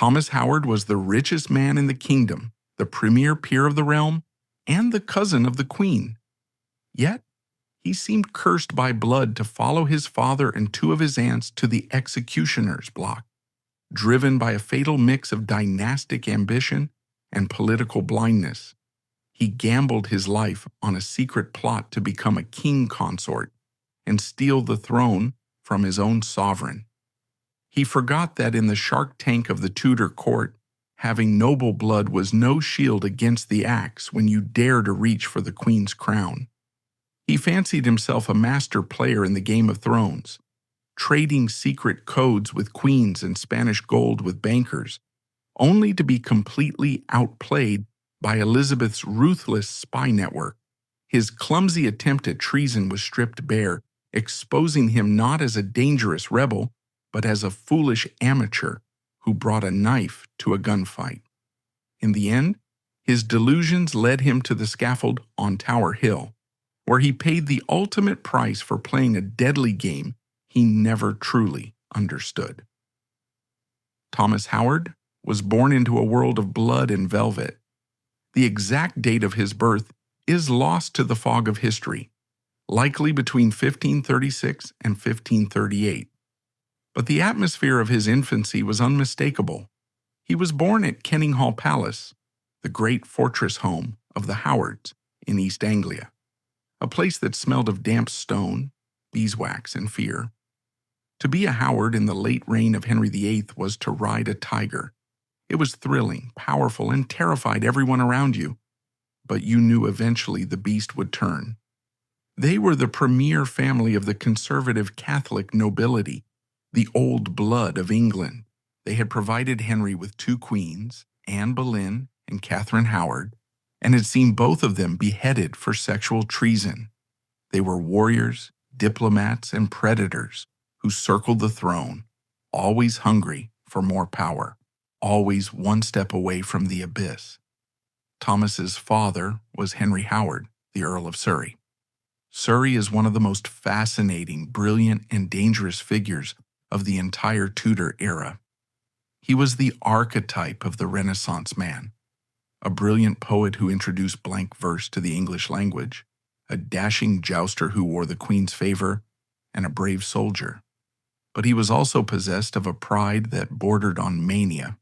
Thomas Howard was the richest man in the kingdom, the premier peer of the realm, and the cousin of the Queen. Yet, he seemed cursed by blood to follow his father and two of his aunts to the executioner's block, driven by a fatal mix of dynastic ambition and political blindness. He gambled his life on a secret plot to become a king consort and steal the throne from his own sovereign. He forgot that in the shark tank of the Tudor court, having noble blood was no shield against the axe when you dare to reach for the Queen's crown. He fancied himself a master player in the Game of Thrones, trading secret codes with queens and Spanish gold with bankers, only to be completely outplayed by Elizabeth's ruthless spy network. His clumsy attempt at treason was stripped bare, exposing him not as a dangerous rebel, but as a foolish amateur who brought a knife to a gunfight. In the end, his delusions led him to the scaffold on Tower Hill, where he paid the ultimate price for playing a deadly game he never truly understood. Thomas Howard was born into a world of blood and velvet. The exact date of his birth is lost to the fog of history, likely between 1536 and 1538. But the atmosphere of his infancy was unmistakable. He was born at Kenninghall Palace, the great fortress home of the Howards in East Anglia, a place that smelled of damp stone, beeswax, and fear. To be a Howard in the late reign of Henry VIII was to ride a tiger. It was thrilling, powerful, and terrified everyone around you, but you knew eventually the beast would turn. They were the premier family of the conservative Catholic nobility, the old blood of England. They had provided Henry with two queens, Anne Boleyn and Catherine Howard, and had seen both of them beheaded for sexual treason. They were warriors, diplomats, and predators who circled the throne, always hungry for more power, always one step away from the abyss. Thomas's father was Henry Howard, the Earl of Surrey. Surrey is one of the most fascinating, brilliant, and dangerous figures of the entire Tudor era. He was the archetype of the Renaissance man, a brilliant poet who introduced blank verse to the English language, a dashing jouster who wore the Queen's favor, and a brave soldier. But he was also possessed of a pride that bordered on mania.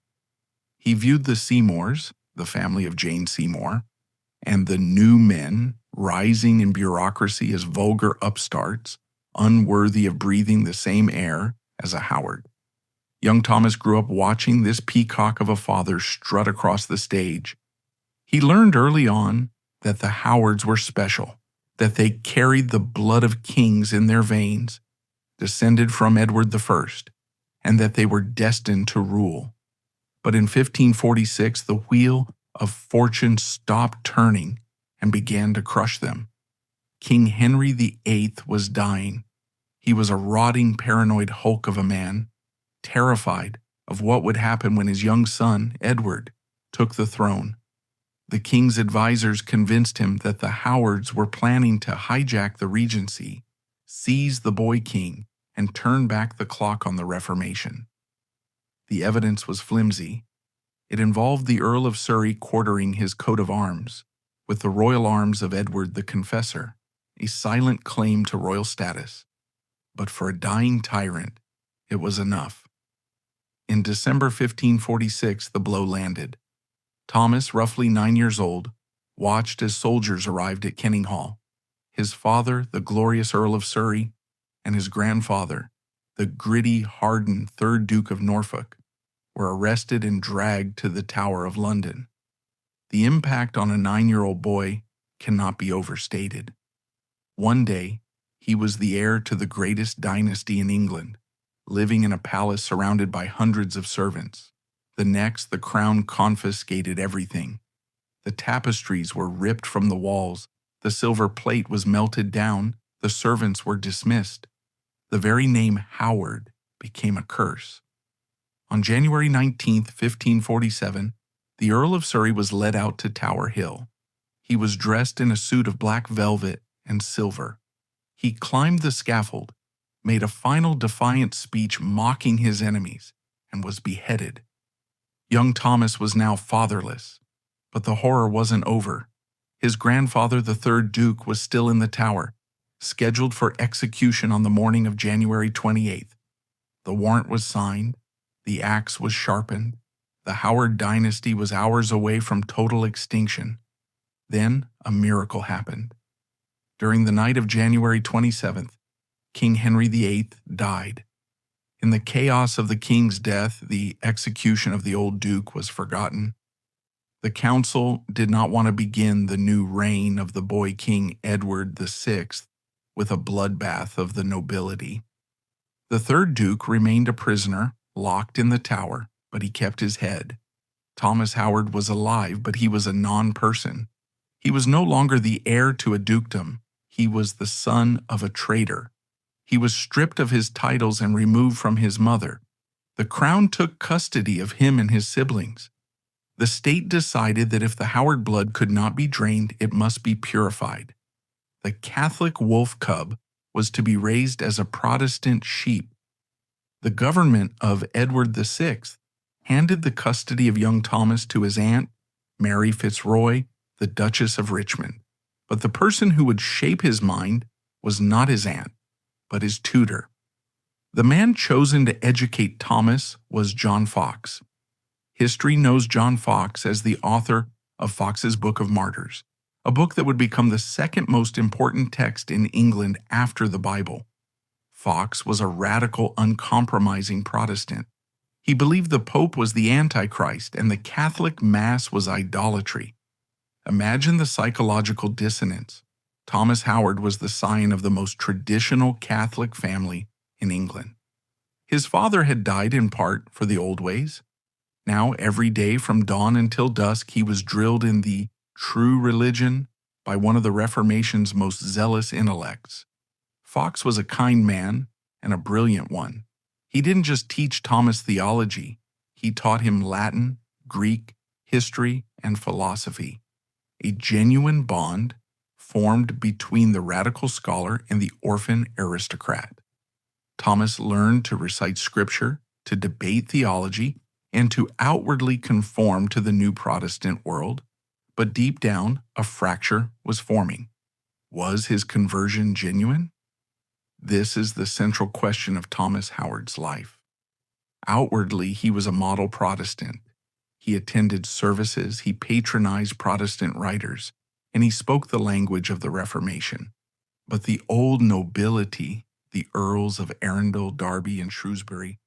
He viewed the Seymours, the family of Jane Seymour, and the new men rising in bureaucracy as vulgar upstarts, unworthy of breathing the same air as a Howard. Young Thomas grew up watching this peacock of a father strut across the stage. He learned early on that the Howards were special, that they carried the blood of kings in their veins, descended from Edward I, and that they were destined to rule. But in 1546, the wheel of fortune stopped turning and began to crush them. King Henry VIII was dying. He was a rotting, paranoid hulk of a man, terrified of what would happen when his young son, Edward, took the throne. The king's advisors convinced him that the Howards were planning to hijack the regency, seize the boy king, and turn back the clock on the Reformation. The evidence was flimsy. It involved the Earl of Surrey quartering his coat of arms with the royal arms of Edward the Confessor, a silent claim to royal status. But for a dying tyrant, it was enough. In December 1546, the blow landed. Thomas, roughly 9 years old, watched as soldiers arrived at Kenninghall. His father, the glorious Earl of Surrey, and his grandfather, the gritty, hardened 3rd Duke of Norfolk, were arrested and dragged to the Tower of London. The impact on a 9-year-old boy cannot be overstated. One day, he was the heir to the greatest dynasty in England, living in a palace surrounded by hundreds of servants. The next, the crown confiscated everything. The tapestries were ripped from the walls, the silver plate was melted down, the servants were dismissed. The very name Howard became a curse. On January 19, 1547, the Earl of Surrey was led out to Tower Hill. He was dressed in a suit of black velvet and silver. He climbed the scaffold, made a final defiant speech mocking his enemies, and was beheaded. Young Thomas was now fatherless, but the horror wasn't over. His grandfather, the third Duke, was still in the Tower, scheduled for execution on the morning of January 28th. The warrant was signed, the axe was sharpened, the Howard dynasty was hours away from total extinction. Then a miracle happened. During the night of January 27th, King Henry VIII died. In the chaos of the king's death, the execution of the old duke was forgotten. The council did not want to begin the new reign of the boy king Edward VI with a bloodbath of the nobility. The third duke remained a prisoner, locked in the Tower, but he kept his head. Thomas Howard was alive, but he was a non-person. He was no longer the heir to a dukedom. He was the son of a traitor. He was stripped of his titles and removed from his mother. The crown took custody of him and his siblings. The state decided that if the Howard blood could not be drained, it must be purified. The Catholic wolf cub was to be raised as a Protestant sheep. The government of Edward VI handed the custody of young Thomas to his aunt, Mary Fitzroy, the Duchess of Richmond. But the person who would shape his mind was not his aunt, but his tutor. The man chosen to educate Thomas was John Foxe. History knows John Foxe as the author of Foxe's Book of Martyrs, a book that would become the second most important text in England after the Bible. Foxe was a radical, uncompromising Protestant. He believed the Pope was the Antichrist and the Catholic Mass was idolatry. Imagine the psychological dissonance. Thomas Howard was the scion of the most traditional Catholic family in England. His father had died in part for the old ways. Now, every day from dawn until dusk, he was drilled in the true religion by one of the Reformation's most zealous intellects. Foxe was a kind man and a brilliant one. He didn't just teach Thomas theology, he taught him Latin, Greek, history, and philosophy. A genuine bond formed between the radical scholar and the orphan aristocrat. Thomas learned to recite scripture, to debate theology, and to outwardly conform to the new Protestant world, but deep down, a fracture was forming. Was his conversion genuine? This is the central question of Thomas Howard's life. Outwardly, he was a model Protestant. He attended services, he patronized Protestant writers, and he spoke the language of the Reformation. But the old nobility, the Earls of Arundel, Derby, and Shrewsbury,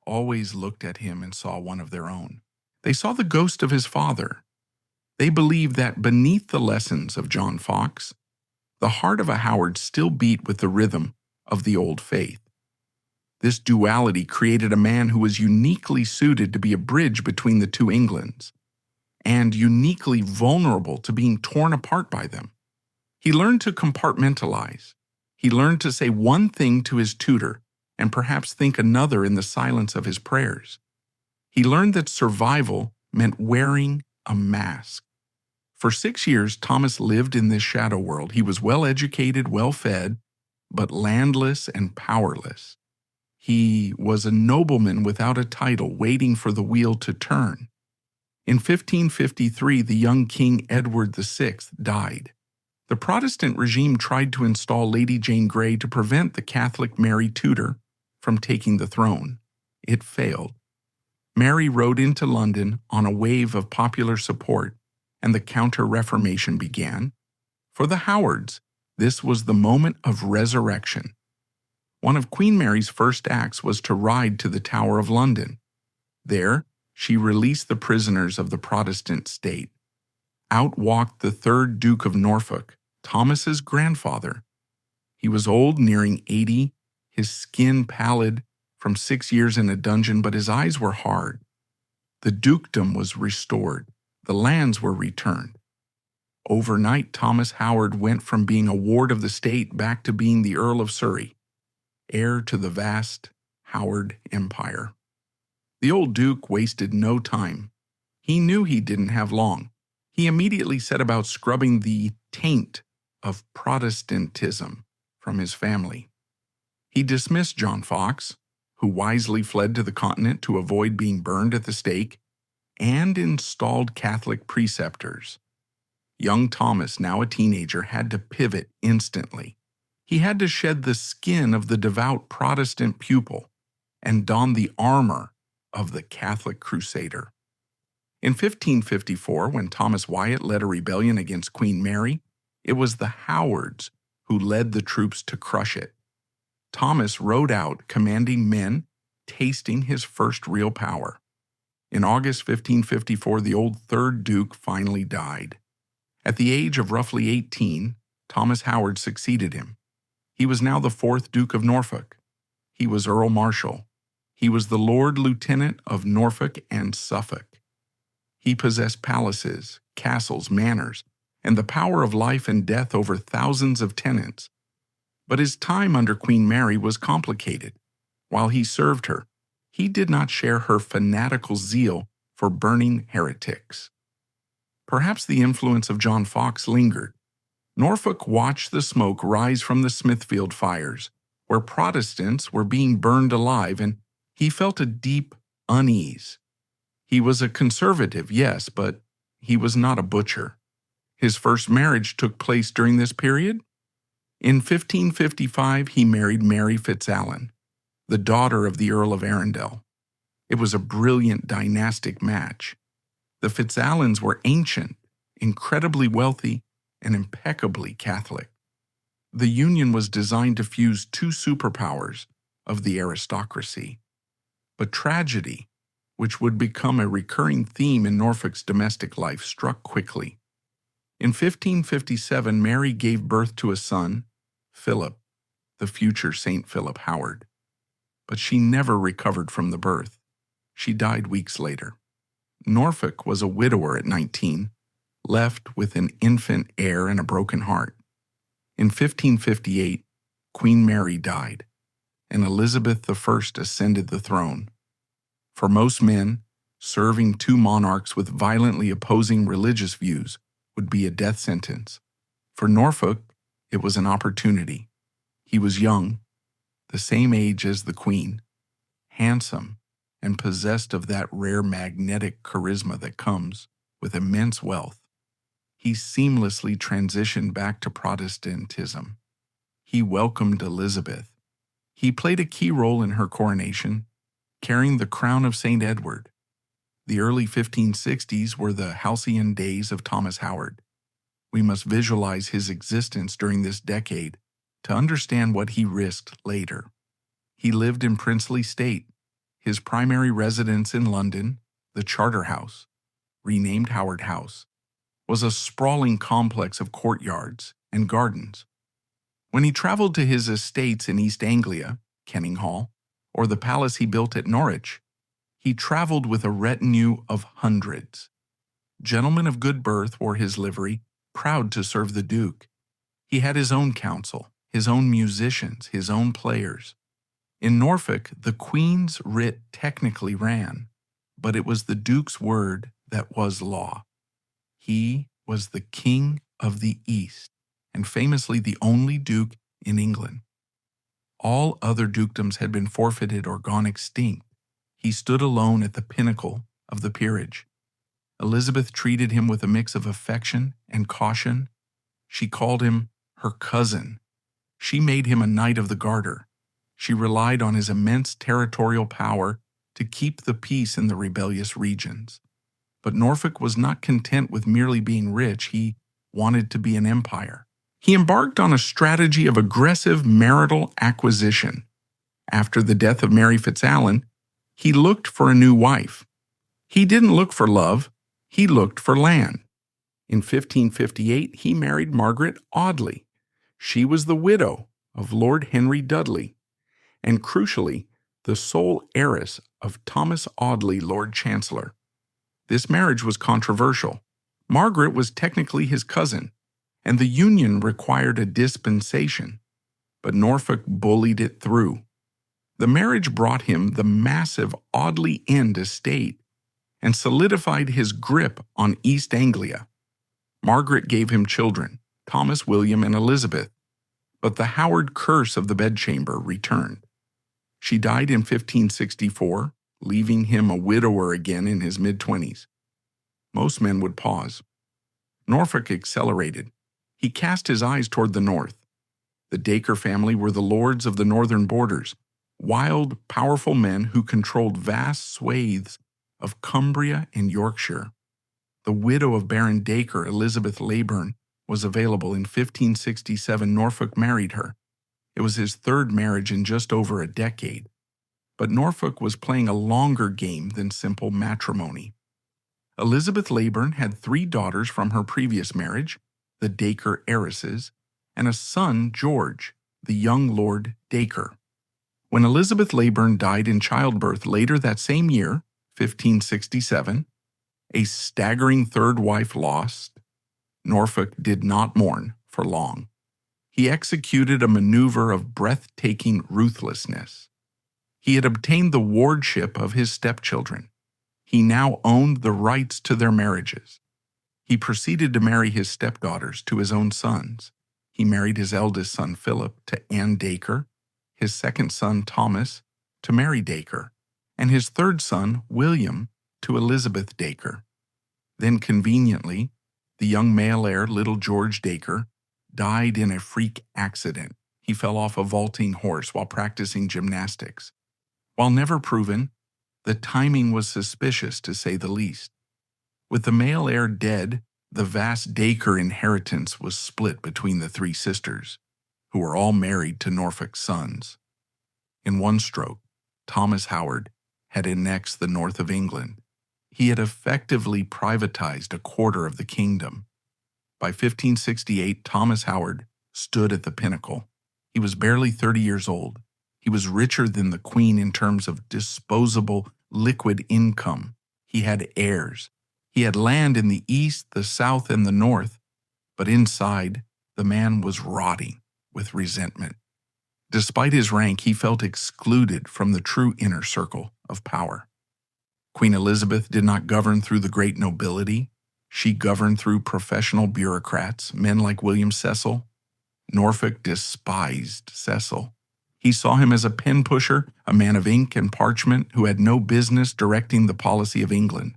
always looked at him and saw one of their own. They saw the ghost of his father. They believed that beneath the lessons of John Foxe, the heart of a Howard still beat with the rhythm of the old faith. This duality created a man who was uniquely suited to be a bridge between the two Englands, and uniquely vulnerable to being torn apart by them. He learned to compartmentalize. He learned to say one thing to his tutor and perhaps think another in the silence of his prayers. He learned that survival meant wearing a mask. For 6 years, Thomas lived in this shadow world. He was well educated, well fed, but landless and powerless. He was a nobleman without a title, waiting for the wheel to turn. In 1553, the young King Edward VI died. The Protestant regime tried to install Lady Jane Grey to prevent the Catholic Mary Tudor from taking the throne. It failed. Mary rode into London on a wave of popular support, and the Counter-Reformation began. For the Howards, this was the moment of resurrection. One of Queen Mary's first acts was to ride to the Tower of London. There, she released the prisoners of the Protestant state. Out walked the third Duke of Norfolk, Thomas's grandfather. He was old, nearing 80, his skin pallid from 6 years in a dungeon, but his eyes were hard. The dukedom was restored. The lands were returned. Overnight, Thomas Howard went from being a ward of the state back to being the Earl of Surrey, heir to the vast Howard Empire. The old Duke wasted no time. He knew he didn't have long. He immediately set about scrubbing the taint of Protestantism from his family. He dismissed John Foxe, who wisely fled to the continent to avoid being burned at the stake, and installed Catholic preceptors. Young Thomas, now a teenager, had to pivot instantly. He had to shed the skin of the devout Protestant pupil and don the armor of the Catholic crusader. In 1554, when Thomas Wyatt led a rebellion against Queen Mary, it was the Howards who led the troops to crush it. Thomas rode out, commanding men, tasting his first real power. In August 1554, the old third Duke finally died. At the age of roughly 18, Thomas Howard succeeded him. He was now the fourth Duke of Norfolk. He was Earl Marshal. He was the Lord Lieutenant of Norfolk and Suffolk. He possessed palaces, castles, manors, and the power of life and death over thousands of tenants. But his time under Queen Mary was complicated. While he served her, he did not share her fanatical zeal for burning heretics. Perhaps the influence of John Fox lingered. Norfolk watched the smoke rise from the Smithfield fires, where Protestants were being burned alive, and he felt a deep unease. He was a conservative, yes, but he was not a butcher. His first marriage took place during this period. In 1555, he married Mary Fitzalan, the daughter of the Earl of Arundel. It was a brilliant dynastic match. The Fitzalans were ancient, incredibly wealthy, and impeccably Catholic. The union was designed to fuse two superpowers of the aristocracy. But tragedy, which would become a recurring theme in Norfolk's domestic life, struck quickly. In 1557, Mary gave birth to a son, Philip, the future St. Philip Howard. But she never recovered from the birth. She died weeks later. Norfolk was a widower at 19, left with an infant heir and a broken heart. In 1558, Queen Mary died, and Elizabeth I ascended the throne. For most men, serving two monarchs with violently opposing religious views would be a death sentence. For Norfolk, it was an opportunity. He was young, the same age as the Queen, handsome, and possessed of that rare magnetic charisma that comes with immense wealth. He seamlessly transitioned back to Protestantism. He welcomed Elizabeth. He played a key role in her coronation, carrying the crown of St. Edward. The early 1560s were the halcyon days of Thomas Howard. We must visualize his existence during this decade to understand what he risked later. He lived in princely state. His primary residence in London, the Charterhouse, renamed Howard House, was a sprawling complex of courtyards and gardens. When he traveled to his estates in East Anglia, Kenninghall, or the palace he built at Norwich, he traveled with a retinue of hundreds. Gentlemen of good birth wore his livery, proud to serve the Duke. He had his own council, his own musicians, his own players. In Norfolk, the Queen's writ technically ran, but it was the Duke's word that was law. He was the King of the East, and famously the only Duke in England. All other dukedoms had been forfeited or gone extinct. He stood alone at the pinnacle of the peerage. Elizabeth treated him with a mix of affection and caution. She called him her cousin. She made him a Knight of the Garter. She relied on his immense territorial power to keep the peace in the rebellious regions. But Norfolk was not content with merely being rich. He wanted to be an empire. He embarked on a strategy of aggressive marital acquisition. After the death of Mary Fitzalan, he looked for a new wife. He didn't look for love, he looked for land. In 1558, he married Margaret Audley. She was the widow of Lord Henry Dudley, and crucially, the sole heiress of Thomas Audley, Lord Chancellor. This marriage was controversial. Margaret was technically his cousin, and the union required a dispensation, but Norfolk bullied it through. The marriage brought him the massive Audley End estate and solidified his grip on East Anglia. Margaret gave him children, Thomas, William, and Elizabeth, but the Howard curse of the bedchamber returned. She died in 1564, leaving him a widower again in his mid-20s. Most men would pause. Norfolk accelerated. He cast his eyes toward the north. The Dacre family were the lords of the northern borders, wild, powerful men who controlled vast swathes of Cumbria and Yorkshire. The widow of Baron Dacre, Elizabeth Leyburn, was available in 1567. Norfolk married her. It was his third marriage in just over a decade. But Norfolk was playing a longer game than simple matrimony. Elizabeth Leyburn had 3 daughters from her previous marriage, the Dacre heiresses, and a son, George, the young Lord Dacre. When Elizabeth Leyburn died in childbirth later that same year, 1567, a staggering third wife lost, Norfolk did not mourn for long. He executed a maneuver of breathtaking ruthlessness. He had obtained the wardship of his stepchildren. He now owned the rights to their marriages. He proceeded to marry his stepdaughters to his own sons. He married his eldest son, Philip, to Anne Dacre, his second son, Thomas, to Mary Dacre, and his third son, William, to Elizabeth Dacre. Then, conveniently, the young male heir, little George Dacre, died in a freak accident. He fell off a vaulting horse while practicing gymnastics. While never proven, the timing was suspicious to say the least. With the male heir dead, the vast Dacre inheritance was split between the 3 sisters, who were all married to Norfolk's sons. In one stroke, Thomas Howard had annexed the north of England. He had effectively privatized a quarter of the kingdom. By 1568, Thomas Howard stood at the pinnacle. He was barely 30 years old. He was richer than the Queen in terms of disposable liquid income. He had heirs. He had land in the east, the south, and the north, but inside, the man was rotting with resentment. Despite his rank, he felt excluded from the true inner circle of power. Queen Elizabeth did not govern through the great nobility. She governed through professional bureaucrats, men like William Cecil. Norfolk despised Cecil. He saw him as a pen pusher, a man of ink and parchment who had no business directing the policy of England.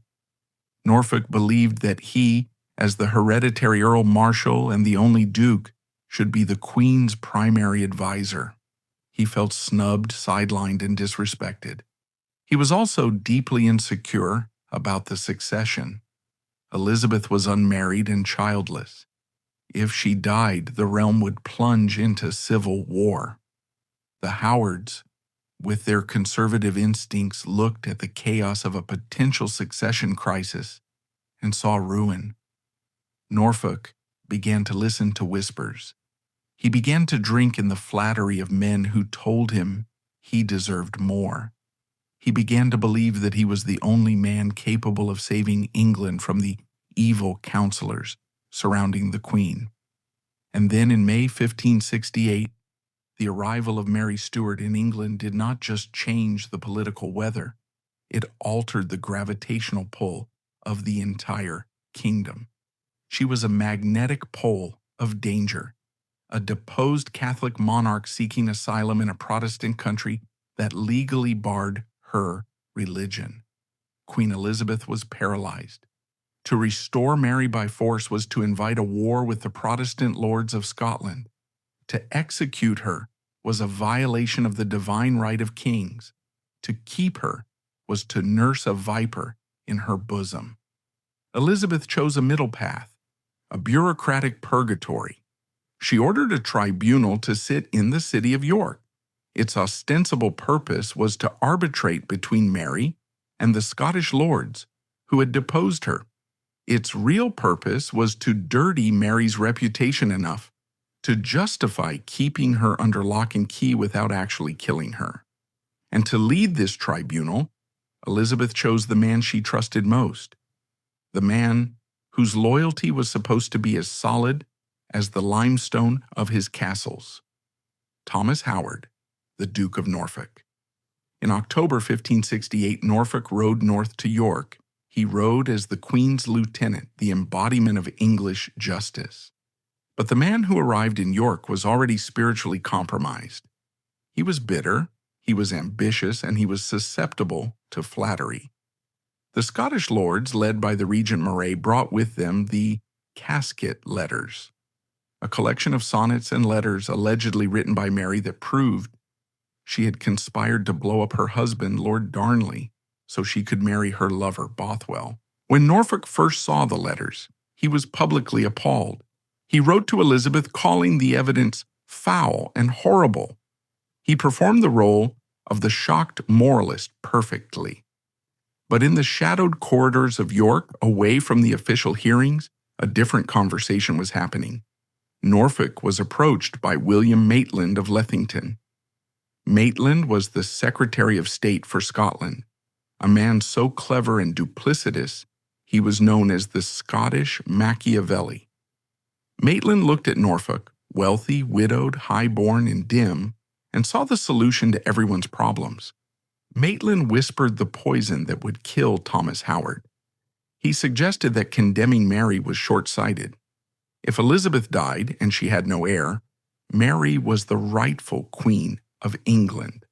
Norfolk believed that he, as the hereditary Earl Marshal and the only Duke, should be the Queen's primary advisor. He felt snubbed, sidelined, and disrespected. He was also deeply insecure about the succession. Elizabeth was unmarried and childless. If she died, the realm would plunge into civil war. The Howards, with their conservative instincts, looked at the chaos of a potential succession crisis and saw ruin. Norfolk began to listen to whispers. He began to drink in the flattery of men who told him he deserved more. He began to believe that he was the only man capable of saving England from the evil counselors surrounding the Queen. And then in May 1568, the arrival of Mary Stuart in England did not just change the political weather, it altered the gravitational pull of the entire kingdom. She was a magnetic pole of danger, a deposed Catholic monarch seeking asylum in a Protestant country that legally barred her religion. Queen Elizabeth was paralyzed. To restore Mary by force was to invite a war with the Protestant lords of Scotland. To execute her was a violation of the divine right of kings. To keep her was to nurse a viper in her bosom. Elizabeth chose a middle path, a bureaucratic purgatory. She ordered a tribunal to sit in the city of York. Its ostensible purpose was to arbitrate between Mary and the Scottish lords who had deposed her. Its real purpose was to dirty Mary's reputation enough to justify keeping her under lock and key without actually killing her. And to lead this tribunal, Elizabeth chose the man she trusted most, the man whose loyalty was supposed to be as solid as the limestone of his castles, Thomas Howard, the Duke of Norfolk. In October 1568, Norfolk rode north to York. He rode as the Queen's lieutenant, the embodiment of English justice. But the man who arrived in York was already spiritually compromised. He was bitter, he was ambitious, and he was susceptible to flattery. The Scottish lords, led by the Regent Moray, brought with them the Casket Letters, a collection of sonnets and letters allegedly written by Mary that proved she had conspired to blow up her husband, Lord Darnley, so she could marry her lover, Bothwell. When Norfolk first saw the letters, he was publicly appalled. He wrote to Elizabeth calling the evidence foul and horrible. He performed the role of the shocked moralist perfectly. But in the shadowed corridors of York, away from the official hearings, a different conversation was happening. Norfolk was approached by William Maitland of Lethington. Maitland was the Secretary of State for Scotland, a man so clever and duplicitous he was known as the Scottish Machiavelli. Maitland looked at Norfolk, wealthy, widowed, high-born, and dim, and saw the solution to everyone's problems. Maitland whispered the poison that would kill Thomas Howard. He suggested that condemning Mary was short-sighted. If Elizabeth died and she had no heir, Mary was the rightful Queen of England.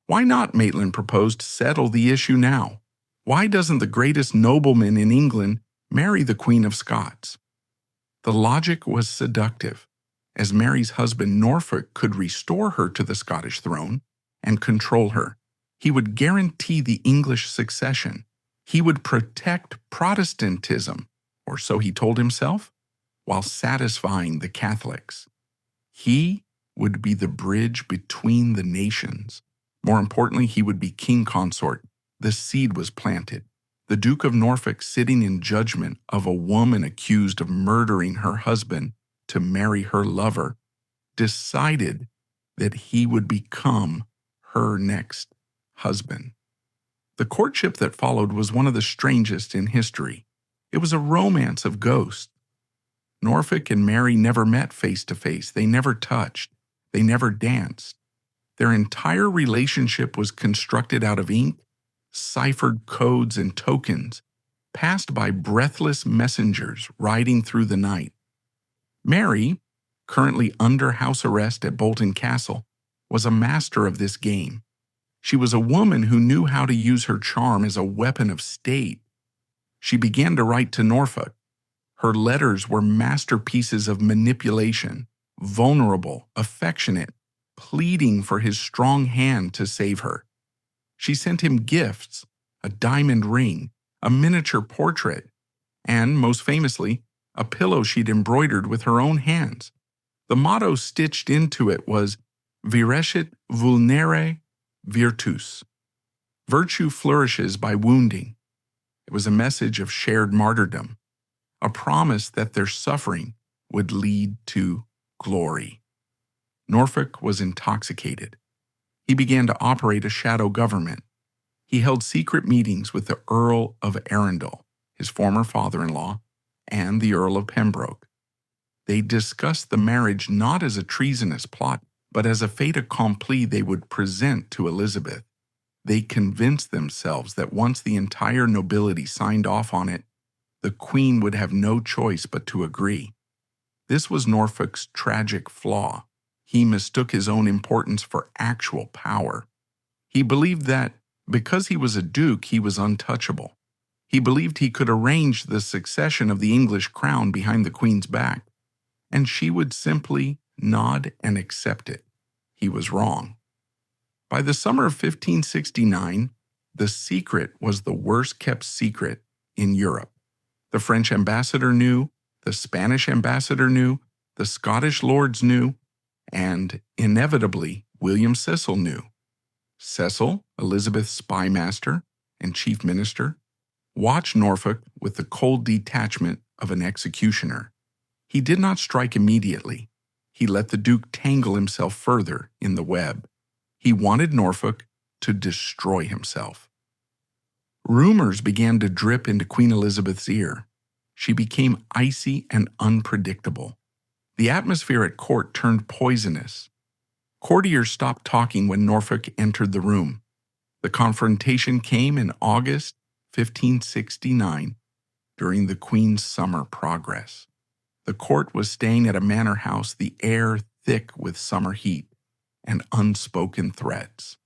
Why not, Maitland proposed, settle the issue now? Why doesn't the greatest nobleman in England marry the Queen of Scots? The logic was seductive, as Mary's husband Norfolk could restore her to the Scottish throne and control her. He would guarantee the English succession. He would protect Protestantism, or so he told himself, while satisfying the Catholics. He would be the bridge between the nations. More importantly, he would be king consort. The seed was planted. The Duke of Norfolk, sitting in judgment of a woman accused of murdering her husband to marry her lover, decided that he would become her next husband. The courtship that followed was one of the strangest in history. It was a romance of ghosts. Norfolk and Mary never met face to face. They never touched. They never danced. Their entire relationship was constructed out of ink, ciphered codes and tokens, passed by breathless messengers riding through the night. Mary, currently under house arrest at Bolton Castle, was a master of this game. She was a woman who knew how to use her charm as a weapon of state. She began to write to Norfolk. Her letters were masterpieces of manipulation, vulnerable, affectionate, pleading for his strong hand to save her. She sent him gifts, a diamond ring, a miniature portrait, and, most famously, a pillow she'd embroidered with her own hands. The motto stitched into it was Virescit vulnere virtus. Virtue flourishes by wounding. It was a message of shared martyrdom, a promise that their suffering would lead to glory. Norfolk was intoxicated. He began to operate a shadow government. He held secret meetings with the Earl of Arundel, his former father-in-law, and the Earl of Pembroke. They discussed the marriage not as a treasonous plot, but as a fait accompli they would present to Elizabeth. They convinced themselves that once the entire nobility signed off on it, the Queen would have no choice but to agree. This was Norfolk's tragic flaw. He mistook his own importance for actual power. He believed that, because he was a duke, he was untouchable. He believed he could arrange the succession of the English crown behind the Queen's back, and she would simply nod and accept it. He was wrong. By the summer of 1569, the secret was the worst-kept secret in Europe. The French ambassador knew, the Spanish ambassador knew, the Scottish lords knew, and, inevitably, William Cecil knew. Cecil, Elizabeth's spy master and chief minister, watched Norfolk with the cold detachment of an executioner. He did not strike immediately. He let the Duke tangle himself further in the web. He wanted Norfolk to destroy himself. Rumors began to drip into Queen Elizabeth's ear. She became icy and unpredictable. The atmosphere at court turned poisonous. Courtiers stopped talking when Norfolk entered the room. The confrontation came in August 1569 during the Queen's summer progress. The court was staying at a manor house, the air thick with summer heat and unspoken threats.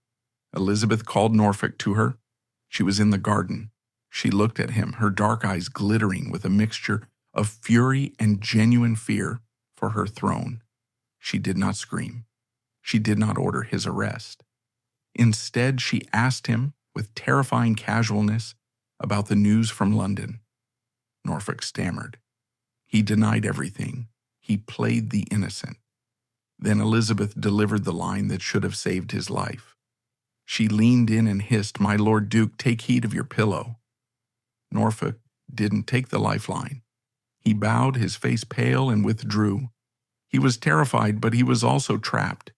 Elizabeth called Norfolk to her. She was in the garden. She looked at him, her dark eyes glittering with a mixture of fury and genuine fear for her throne. She did not scream. She did not order his arrest. Instead, she asked him, with terrifying casualness, about the news from London. Norfolk stammered. He denied everything. He played the innocent. Then Elizabeth delivered the line that should have saved his life. She leaned in and hissed, "My Lord Duke, take heed of your pillow." Norfolk didn't take the lifeline. He bowed, his face pale, and withdrew. He was terrified, but he was also trapped.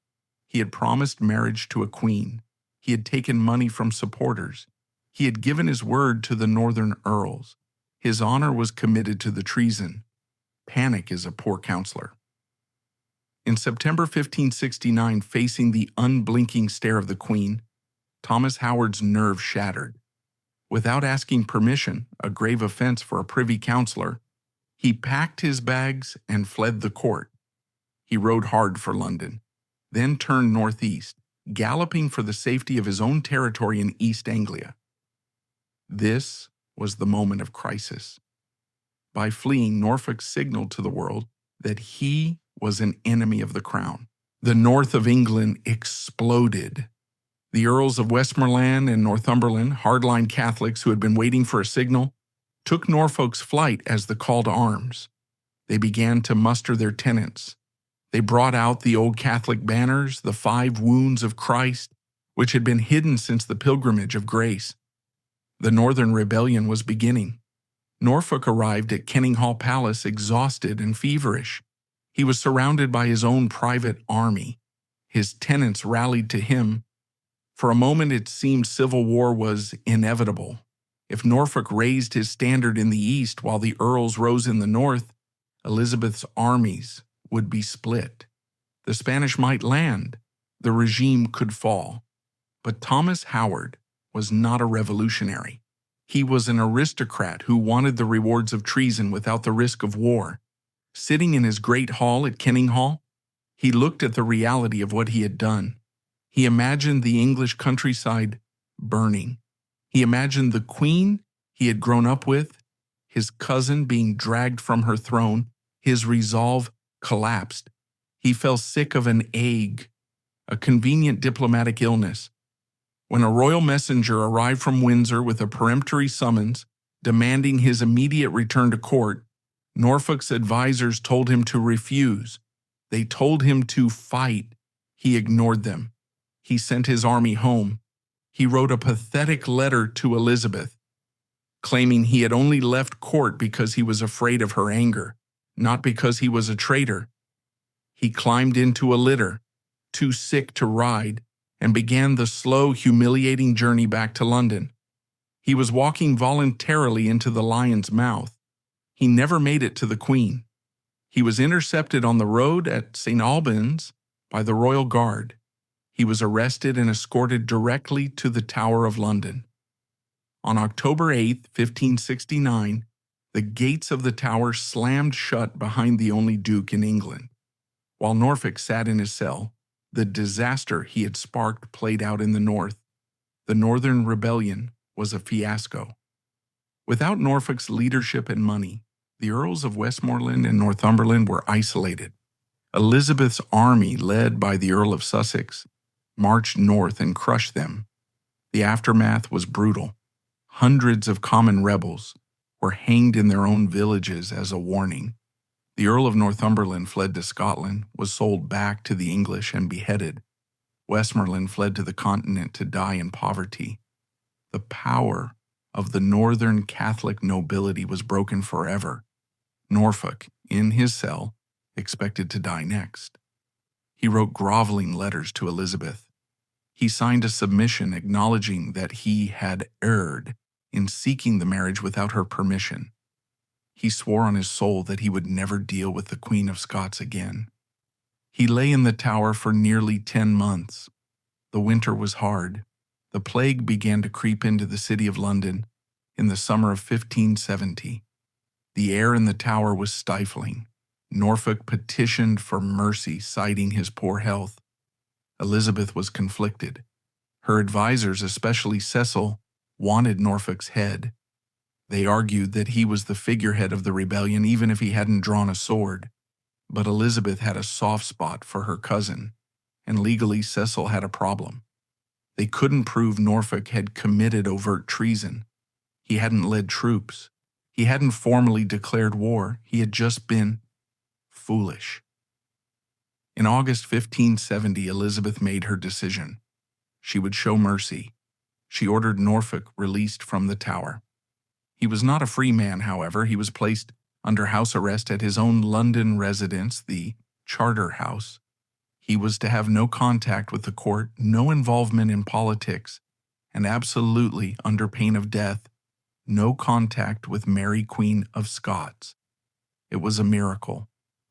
He had promised marriage to a queen. He had taken money from supporters. He had given his word to the northern earls. His honor was committed to the treason. Panic is a poor counselor. In September 1569, facing the unblinking stare of the Queen, Thomas Howard's nerve shattered. Without asking permission, a grave offense for a privy councillor, he packed his bags and fled the court. He rode hard for London, then turned northeast, galloping for the safety of his own territory in East Anglia. This was the moment of crisis. By fleeing, Norfolk signaled to the world that he was an enemy of the crown. The north of England exploded. The Earls of Westmoreland and Northumberland, hardline Catholics who had been waiting for a signal, took Norfolk's flight as the call to arms. They began to muster their tenants. They brought out the old Catholic banners, the 5 wounds of Christ, which had been hidden since the pilgrimage of grace. The Northern Rebellion was beginning. Norfolk arrived at Kenninghall Palace exhausted and feverish. He was surrounded by his own private army. His tenants rallied to him. For a moment it seemed civil war was inevitable. If Norfolk raised his standard in the east while the earls rose in the north, Elizabeth's armies would be split. The Spanish might land. The regime could fall. But Thomas Howard was not a revolutionary. He was an aristocrat who wanted the rewards of treason without the risk of war. Sitting in his great hall at Kenninghall, he looked at the reality of what he had done. He imagined the English countryside burning. He imagined the queen he had grown up with, his cousin being dragged from her throne. His resolve collapsed. He fell sick of an ague, a convenient diplomatic illness. When a royal messenger arrived from Windsor with a peremptory summons demanding his immediate return to court, Norfolk's advisors told him to refuse. They told him to fight. He ignored them. He sent his army home. He wrote a pathetic letter to Elizabeth, claiming he had only left court because he was afraid of her anger, not because he was a traitor. He climbed into a litter, too sick to ride, and began the slow, humiliating journey back to London. He was walking voluntarily into the lion's mouth. He never made it to the Queen. He was intercepted on the road at St. Albans by the Royal Guard. He was arrested and escorted directly to the Tower of London. On October 8, 1569, the gates of the Tower slammed shut behind the only Duke in England. While Norfolk sat in his cell, the disaster he had sparked played out in the north. The Northern Rebellion was a fiasco. Without Norfolk's leadership and money, the Earls of Westmoreland and Northumberland were isolated. Elizabeth's army, led by the Earl of Sussex, marched north and crushed them. The aftermath was brutal. Hundreds of common rebels were hanged in their own villages as a warning. The Earl of Northumberland fled to Scotland, was sold back to the English and beheaded. Westmoreland fled to the continent to die in poverty. The power of the northern Catholic nobility was broken forever. Norfolk, in his cell, expected to die next. He wrote groveling letters to Elizabeth. He signed a submission acknowledging that he had erred in seeking the marriage without her permission. He swore on his soul that he would never deal with the Queen of Scots again. He lay in the Tower for nearly 10 months. The winter was hard. The plague began to creep into the city of London in the summer of 1570. The air in the Tower was stifling. Norfolk petitioned for mercy, citing his poor health. Elizabeth was conflicted. Her advisors, especially Cecil, wanted Norfolk's head. They argued that he was the figurehead of the rebellion even if he hadn't drawn a sword. But Elizabeth had a soft spot for her cousin, and legally Cecil had a problem. They couldn't prove Norfolk had committed overt treason. He hadn't led troops. He hadn't formally declared war. He had just been foolish. In August 1570, Elizabeth made her decision. She would show mercy. She ordered Norfolk released from the Tower. He was not a free man, however. He was placed under house arrest at his own London residence, the Charterhouse. He was to have no contact with the court, no involvement in politics, and absolutely, under pain of death, no contact with Mary, Queen of Scots. It was a miracle.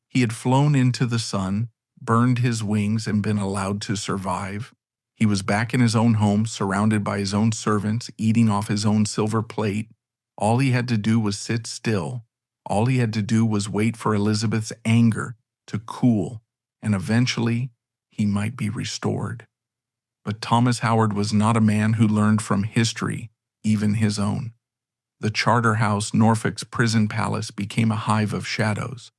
He had flown into the sun, burned his wings, and been allowed to survive. He was back in his own home, surrounded by his own servants, eating off his own silver plate. All he had to do was sit still. All he had to do was wait for Elizabeth's anger to cool, and eventually he might be restored. But Thomas Howard was not a man who learned from history, even his own. The Charterhouse, Norfolk's prison palace, became a hive of shadows.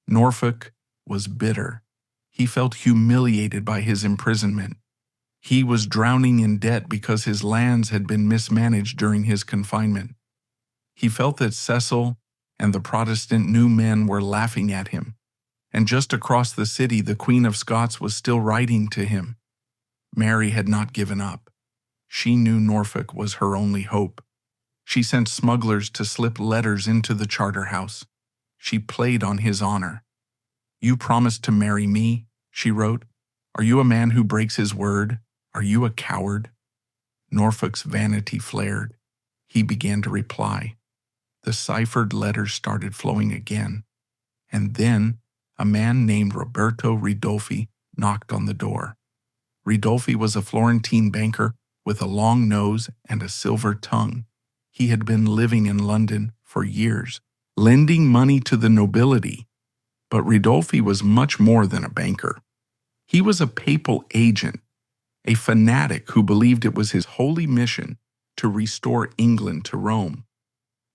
Norfolk was bitter. He felt humiliated by his imprisonment. He was drowning in debt because his lands had been mismanaged during his confinement. He felt that Cecil and the Protestant new men were laughing at him, and just across the city the Queen of Scots was still writing to him. Mary had not given up. She knew Norfolk was her only hope. She sent smugglers to slip letters into the Charterhouse. She played on his honor. "You promised to marry me," she wrote. "Are you a man who breaks his word? Are you a coward?" Norfolk's vanity flared. He began to reply. The ciphered letters started flowing again. And then a man named Roberto Ridolfi knocked on the door. Ridolfi was a Florentine banker with a long nose and a silver tongue. He had been living in London for years, lending money to the nobility. But Ridolfi was much more than a banker. He was a papal agent, a fanatic who believed it was his holy mission to restore England to Rome.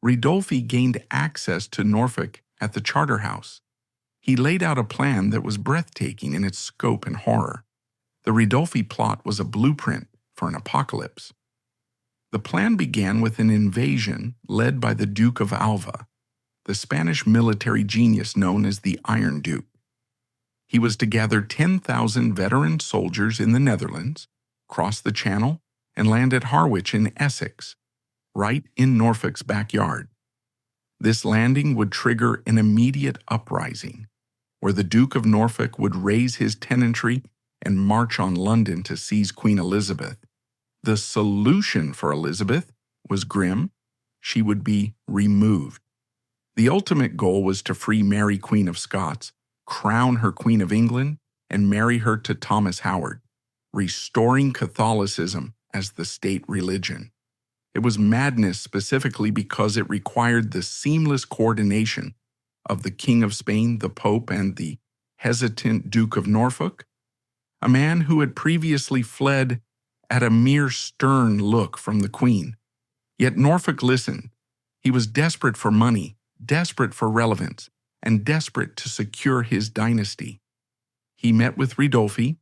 Ridolfi gained access to Norfolk at the Charterhouse. He laid out a plan that was breathtaking in its scope and horror. The Ridolfi plot was a blueprint for an apocalypse. The plan began with an invasion led by the Duke of Alva, the Spanish military genius known as the Iron Duke. He was to gather 10,000 veteran soldiers in the Netherlands, cross the Channel, and land at Harwich in Essex, right in Norfolk's backyard. This landing would trigger an immediate uprising, where the Duke of Norfolk would raise his tenantry and march on London to seize Queen Elizabeth. The solution for Elizabeth was grim. She would be removed. The ultimate goal was to free Mary, Queen of Scots, crown her Queen of England, and marry her to Thomas Howard, restoring Catholicism as the state religion. It was madness specifically because it required the seamless coordination of the King of Spain, the Pope, and the hesitant Duke of Norfolk, a man who had previously fled at a mere stern look from the Queen. Yet Norfolk listened. He was desperate for money, desperate for relevance, and desperate to secure his dynasty. He met with Ridolfi.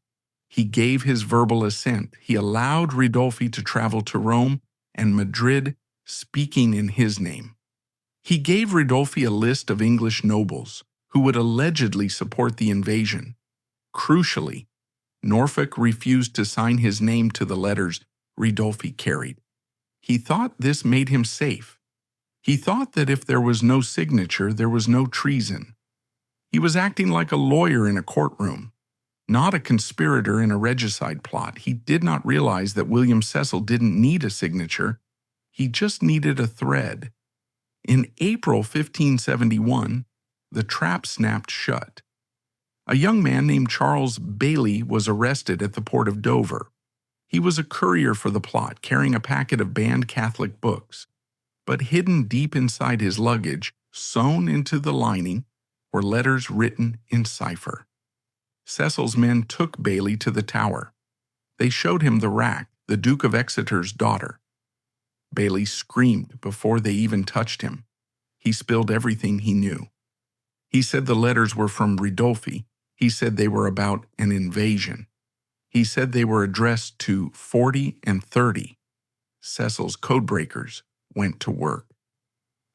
He gave his verbal assent. He allowed Ridolfi to travel to Rome and Madrid, speaking in his name. He gave Ridolfi a list of English nobles who would allegedly support the invasion. Crucially, Norfolk refused to sign his name to the letters Ridolfi carried. He thought this made him safe. He thought that if there was no signature, there was no treason. He was acting like a lawyer in a courtroom, not a conspirator in a regicide plot. He did not realize that William Cecil didn't need a signature. He just needed a thread. In April 1571, the trap snapped shut. A young man named Charles Bailey was arrested at the port of Dover. He was a courier for the plot, carrying a packet of banned Catholic books. But hidden deep inside his luggage, sewn into the lining, were letters written in cipher. Cecil's men took Bailey to the Tower. They showed him the rack, the Duke of Exeter's daughter. Bailey screamed before they even touched him. He spilled everything he knew. He said the letters were from Ridolfi. He said they were about an invasion. He said they were addressed to 40 and 30. Cecil's codebreakers went to work.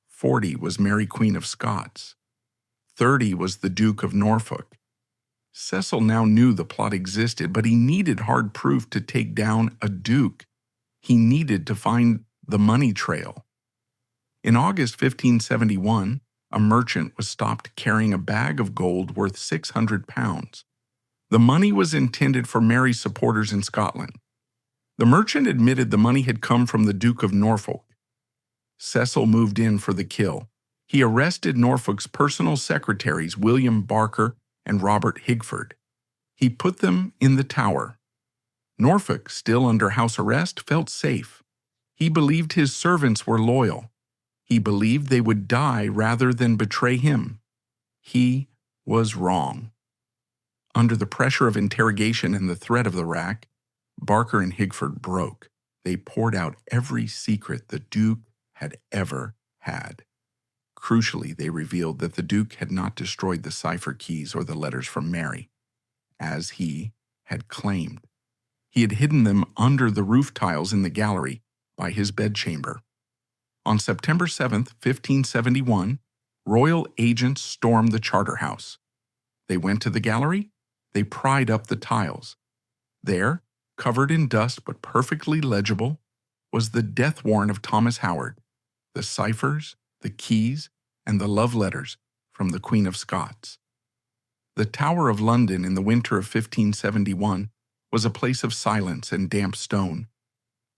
40 was Mary Queen of Scots. 30 was the Duke of Norfolk. Cecil now knew the plot existed, but he needed hard proof to take down a duke. He needed to find the money trail. In August 1571, a merchant was stopped carrying a bag of gold worth 600 pounds. The money was intended for Mary's supporters in Scotland. The merchant admitted the money had come from the Duke of Norfolk. Cecil moved in for the kill. He arrested Norfolk's personal secretaries, William Barker and Robert Higford. He put them in the Tower. Norfolk, still under house arrest, felt safe. He believed his servants were loyal. He believed they would die rather than betray him. He was wrong. Under the pressure of interrogation and the threat of the rack, Barker and Higford broke. They poured out every secret the Duke had ever had. Crucially, they revealed that the Duke had not destroyed the cipher keys or the letters from Mary, as he had claimed. He had hidden them under the roof tiles in the gallery by his bedchamber. On September 7, 1571, royal agents stormed the Charterhouse. They went to the gallery. They pried up the tiles. There, covered in dust but perfectly legible, was the death warrant of Thomas Howard, the ciphers, the keys, and the love letters from the Queen of Scots. The Tower of London in the winter of 1571 was a place of silence and damp stone.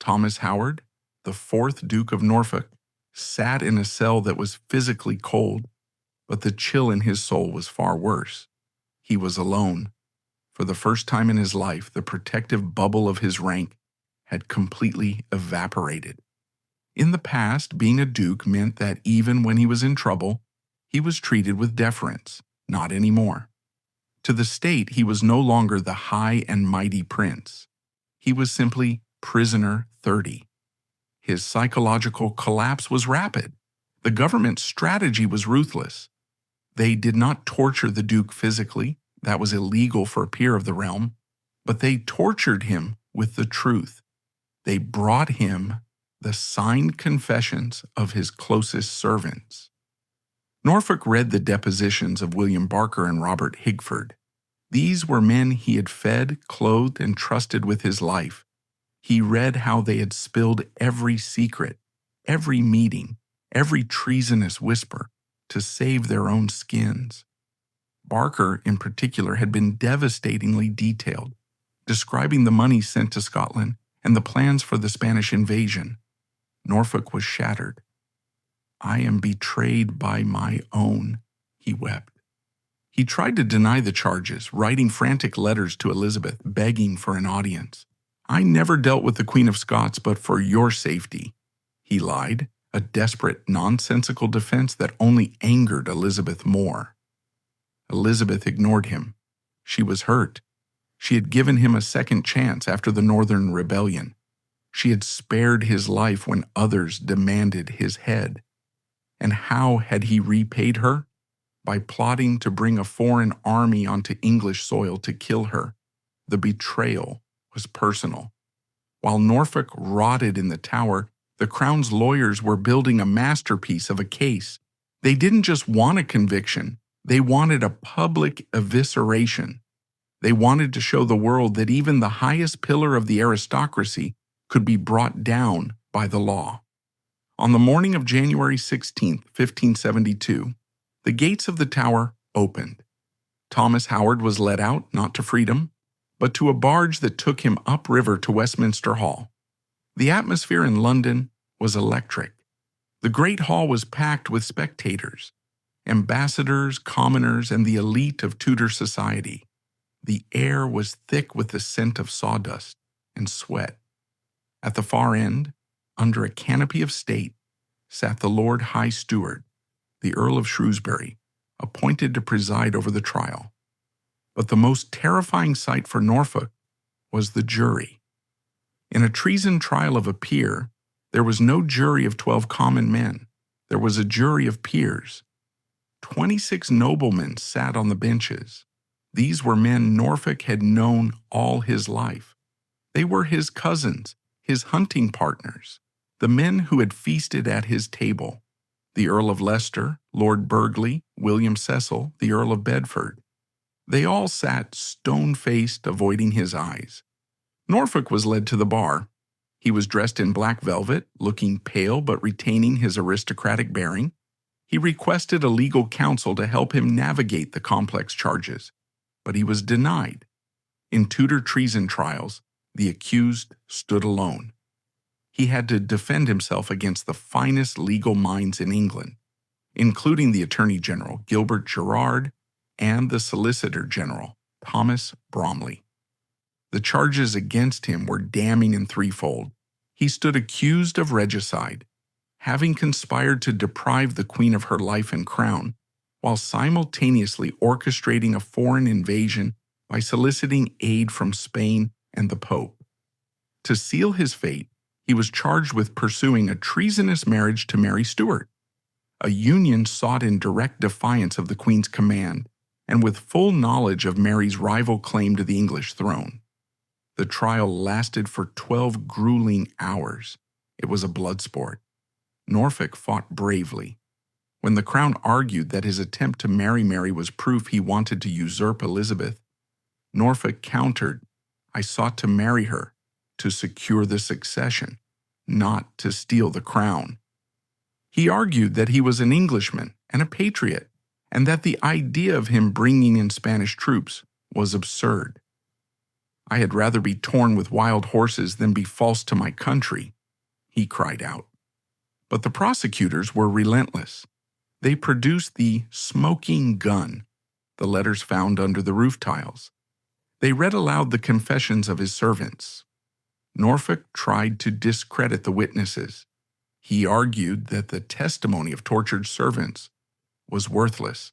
Thomas Howard, the fourth Duke of Norfolk, sat in a cell that was physically cold, but the chill in his soul was far worse. He was alone. For the first time in his life, the protective bubble of his rank had completely evaporated. In the past, being a duke meant that even when he was in trouble, he was treated with deference. Not anymore. To the state, he was no longer the high and mighty prince. He was simply prisoner 30. His psychological collapse was rapid. The government's strategy was ruthless. They did not torture the duke physically. That was illegal for a peer of the realm. But they tortured him with the truth. They brought him the signed confessions of his closest servants. Norfolk read the depositions of William Barker and Robert Higford. These were men he had fed, clothed, and trusted with his life. He read how they had spilled every secret, every meeting, every treasonous whisper to save their own skins. Barker, in particular, had been devastatingly detailed, describing the money sent to Scotland and the plans for the Spanish invasion. Norfolk was shattered. "I am betrayed by my own," he wept. He tried to deny the charges, writing frantic letters to Elizabeth, begging for an audience. "I never dealt with the Queen of Scots, but for your safety," he lied, a desperate, nonsensical defense that only angered Elizabeth more. Elizabeth ignored him. She was hurt. She had given him a second chance after the Northern Rebellion. She had spared his life when others demanded his head. And how had he repaid her? By plotting to bring a foreign army onto English soil to kill her. The betrayal was personal. While Norfolk rotted in the Tower, the Crown's lawyers were building a masterpiece of a case. They didn't just want a conviction. They wanted a public evisceration. They wanted to show the world that even the highest pillar of the aristocracy could be brought down by the law. On the morning of January 16, 1572, the gates of the Tower opened. Thomas Howard was led out, not to freedom, but to a barge that took him upriver to Westminster Hall. The atmosphere in London was electric. The Great Hall was packed with spectators, ambassadors, commoners, and the elite of Tudor society. The air was thick with the scent of sawdust and sweat. At the far end, under a canopy of state, sat the Lord High Steward, the Earl of Shrewsbury, appointed to preside over the trial. But the most terrifying sight for Norfolk was the jury. In a treason trial of a peer, There was no jury of 12 common men. There was a jury of peers. 26 noblemen sat on the benches. These were men Norfolk had known all his life. They were his cousins, his hunting partners, the men who had feasted at his table. The Earl of Leicester, Lord Burghley, William Cecil, the Earl of Bedford. They all sat stone-faced, avoiding his eyes. Norfolk was led to the bar. He was dressed in black velvet, looking pale but retaining his aristocratic bearing. He requested a legal counsel to help him navigate the complex charges, but he was denied. In Tudor treason trials, the accused stood alone. He had to defend himself against the finest legal minds in England, including the Attorney General Gilbert Gerard and the Solicitor General Thomas Bromley. The charges against him were damning and threefold. He stood accused of regicide, having conspired to deprive the Queen of her life and crown, while simultaneously orchestrating a foreign invasion by soliciting aid from Spain and the Pope. To seal his fate, he was charged with pursuing a treasonous marriage to Mary Stuart, a union sought in direct defiance of the Queen's command and with full knowledge of Mary's rival claim to the English throne. The trial lasted for 12 grueling hours. It was a blood sport. Norfolk fought bravely. When the Crown argued that his attempt to marry Mary was proof he wanted to usurp Elizabeth, Norfolk countered, "I sought to marry her to secure the succession, not to steal the crown." He argued that he was an Englishman and a patriot, and that the idea of him bringing in Spanish troops was absurd. "I had rather be torn with wild horses than be false to my country," he cried out. But the prosecutors were relentless. They produced the smoking gun, the letters found under the roof tiles. They read aloud the confessions of his servants. Norfolk tried to discredit the witnesses. He argued that the testimony of tortured servants was worthless.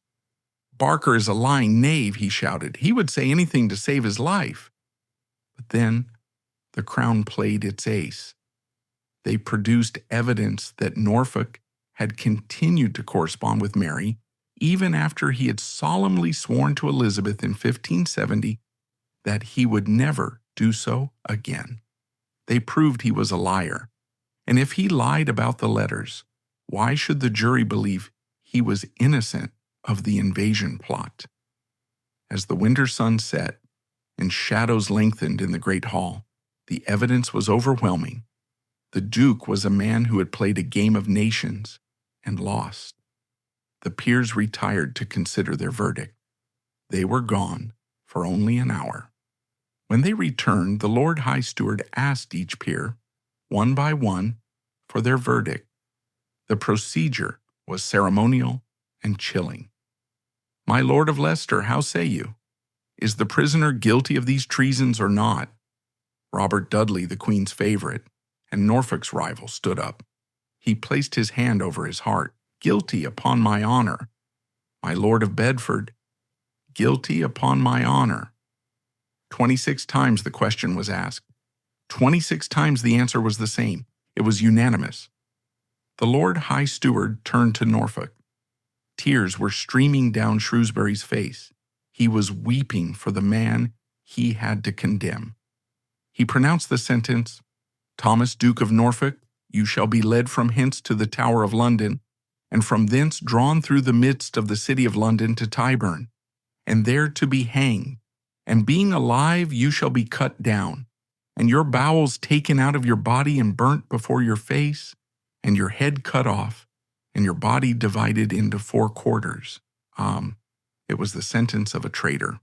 "Barker is a lying knave," he shouted. "He would say anything to save his life." But then the Crown played its ace. They produced evidence that Norfolk had continued to correspond with Mary even after he had solemnly sworn to Elizabeth in 1570 that he would never do so again. They proved he was a liar, and if he lied about the letters, why should the jury believe he was innocent of the invasion plot? As the winter sun set and shadows lengthened in the great hall, the evidence was overwhelming. The Duke was a man who had played a game of nations and lost. The peers retired to consider their verdict. They were gone for only an hour. When they returned, the Lord High Steward asked each peer, one by one, for their verdict. The procedure was ceremonial and chilling. "My Lord of Leicester, how say you? Is the prisoner guilty of these treasons or not?" Robert Dudley, the Queen's favorite, and Norfolk's rival, stood up. He placed his hand over his heart. "Guilty upon my honor." "My Lord of Bedford?" "Guilty upon my honor." 26 times the question was asked. 26 times the answer was the same. It was unanimous. The Lord High Steward turned to Norfolk. Tears were streaming down Shrewsbury's face. He was weeping for the man he had to condemn. He pronounced the sentence, "Thomas, Duke of Norfolk, you shall be led from hence to the Tower of London, and from thence drawn through the midst of the city of London to Tyburn, and there to be hanged. And being alive, you shall be cut down, and your bowels taken out of your body and burnt before your face, and your head cut off, and your body divided into 4 quarters. It was the sentence of a traitor.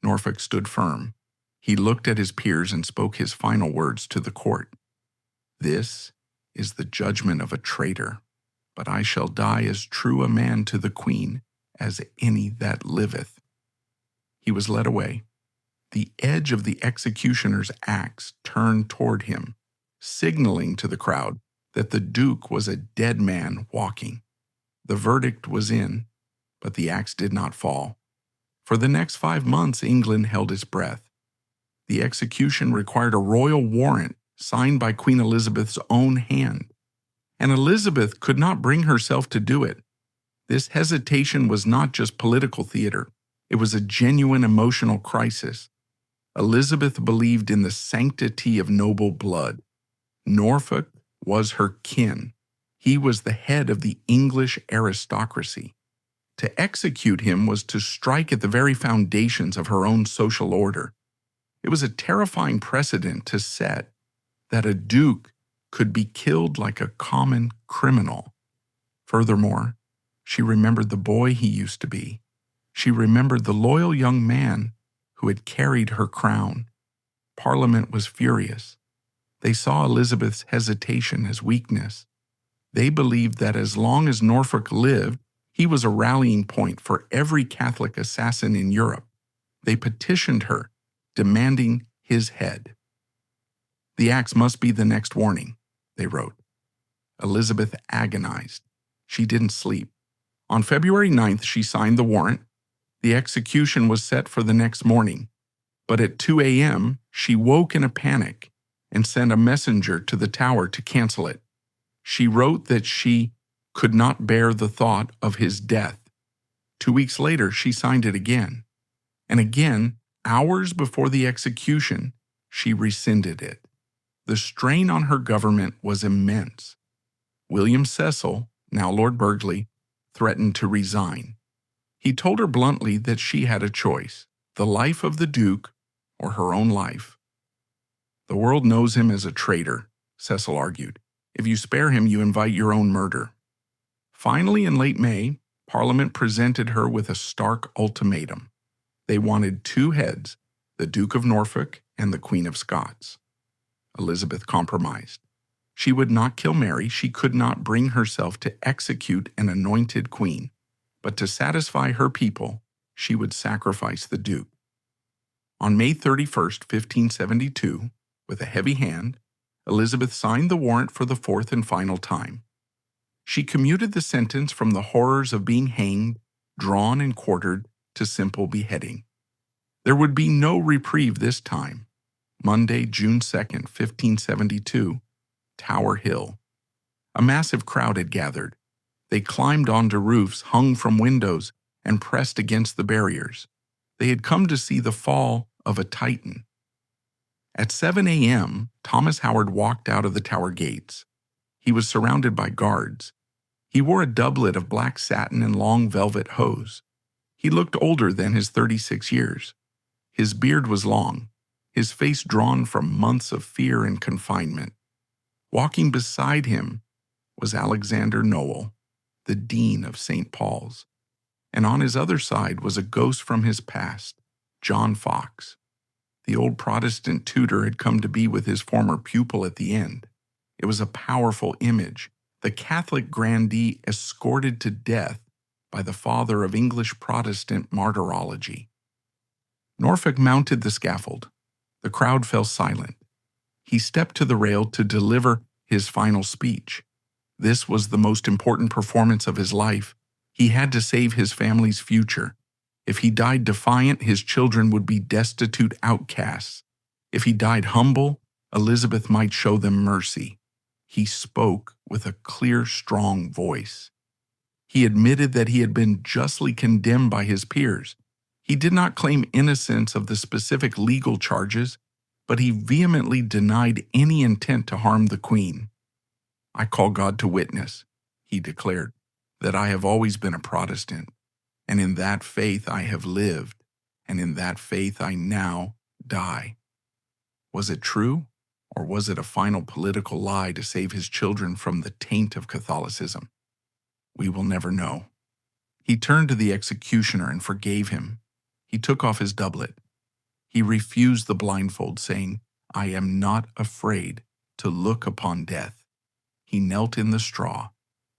Norfolk stood firm. He looked at his peers and spoke his final words to the court. "This is the judgment of a traitor, but I shall die as true a man to the Queen as any that liveth." He was led away. The edge of the executioner's axe turned toward him, signaling to the crowd that the Duke was a dead man walking. The verdict was in, but the axe did not fall. For the next 5 months, England held its breath. The execution required a royal warrant signed by Queen Elizabeth's own hand. And Elizabeth could not bring herself to do it. This hesitation was not just political theater. It was a genuine emotional crisis. Elizabeth believed in the sanctity of noble blood. Norfolk was her kin. He was the head of the English aristocracy. To execute him was to strike at the very foundations of her own social order. It was a terrifying precedent to set that a duke could be killed like a common criminal. Furthermore, she remembered the boy he used to be. She remembered the loyal young man who had carried her crown. Parliament was furious. They saw Elizabeth's hesitation as weakness. They believed that as long as Norfolk lived, he was a rallying point for every Catholic assassin in Europe. They petitioned her, demanding his head. "The axe must be the next warning," they wrote. Elizabeth agonized. She didn't sleep. On February 9th, she signed the warrant. The execution was set for the next morning, but at 2 a.m., she woke in a panic and sent a messenger to the Tower to cancel it. She wrote that she could not bear the thought of his death. 2 weeks later, she signed it again. And again, hours before the execution, she rescinded it. The strain on her government was immense. William Cecil, now Lord Burghley, threatened to resign. He told her bluntly that she had a choice, the life of the Duke or her own life. "The world knows him as a traitor," Cecil argued. "If you spare him, you invite your own murder." Finally, in late May, Parliament presented her with a stark ultimatum. They wanted two heads, the Duke of Norfolk and the Queen of Scots. Elizabeth compromised. She would not kill Mary. She could not bring herself to execute an anointed queen. But to satisfy her people, she would sacrifice the Duke. On May 31st, 1572, with a heavy hand, Elizabeth signed the warrant for the fourth and final time. She commuted the sentence from the horrors of being hanged, drawn, and quartered to simple beheading. There would be no reprieve this time. Monday, June 2nd, 1572, Tower Hill. A massive crowd had gathered. They climbed onto roofs, hung from windows, and pressed against the barriers. They had come to see the fall of a Titan. At 7 a.m., Thomas Howard walked out of the Tower gates. He was surrounded by guards. He wore a doublet of black satin and long velvet hose. He looked older than his 36 years. His beard was long, his face drawn from months of fear and confinement. Walking beside him was Alexander Noel, the Dean of St. Paul's, and on his other side was a ghost from his past, John Fox. The old Protestant tutor had come to be with his former pupil at the end. It was a powerful image, the Catholic grandee escorted to death by the father of English Protestant martyrology. Norfolk mounted the scaffold. The crowd fell silent. He stepped to the rail to deliver his final speech. This was the most important performance of his life. He had to save his family's future. If he died defiant, his children would be destitute outcasts. If he died humble, Elizabeth might show them mercy. He spoke with a clear, strong voice. He admitted that he had been justly condemned by his peers. He did not claim innocence of the specific legal charges, but he vehemently denied any intent to harm the Queen. "I call God to witness," he declared, "that I have always been a Protestant, and in that faith I have lived, and in that faith I now die." Was it true, or was it a final political lie to save his children from the taint of Catholicism? We will never know. He turned to the executioner and forgave him. He took off his doublet. He refused the blindfold, saying, "I am not afraid to look upon death." He knelt in the straw.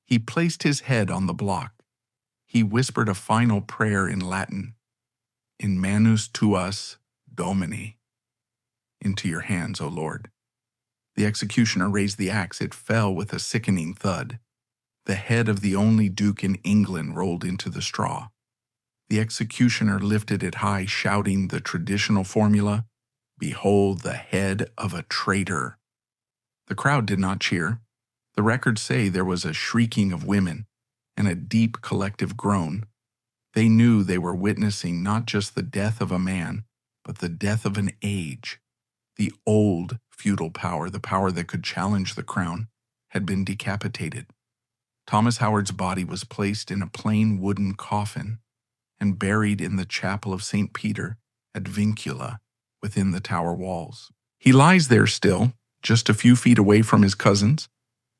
He placed his head on the block. He whispered a final prayer in Latin, "In manus tuas, Domini." "Into your hands, O Lord." The executioner raised the axe. It fell with a sickening thud. The head of the only duke in England rolled into the straw. The executioner lifted it high, shouting the traditional formula, "Behold the head of a traitor." The crowd did not cheer. The records say there was a shrieking of women and a deep collective groan. They knew they were witnessing not just the death of a man, but the death of an age. The old feudal power, the power that could challenge the crown, had been decapitated. Thomas Howard's body was placed in a plain wooden coffin and buried in the chapel of St. Peter at Vincula within the tower walls. He lies there still, just a few feet away from his cousins,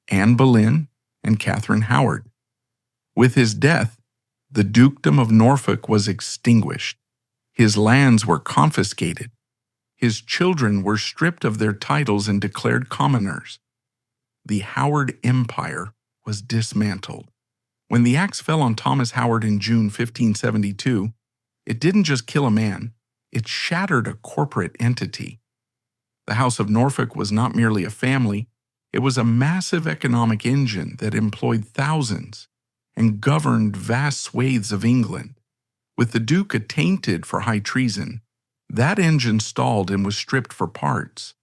Anne Boleyn and Catherine Howard. With his death, the dukedom of Norfolk was extinguished. His lands were confiscated. His children were stripped of their titles and declared commoners. The Howard Empire was dismantled. When the axe fell on Thomas Howard in June 1572, it didn't just kill a man, it shattered a corporate entity. The House of Norfolk was not merely a family, it was a massive economic engine that employed thousands and governed vast swathes of England. With the Duke attainted for high treason, that engine stalled and was stripped for parts.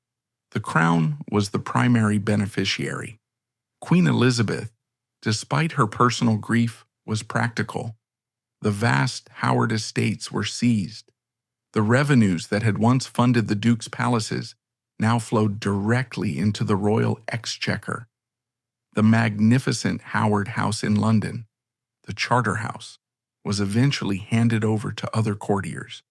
The crown was the primary beneficiary. Queen Elizabeth, despite her personal grief, was practical. The vast Howard estates were seized. The revenues that had once funded the Duke's palaces now flowed directly into the royal exchequer. The magnificent Howard House in London, the Charter House, was eventually handed over to other courtiers.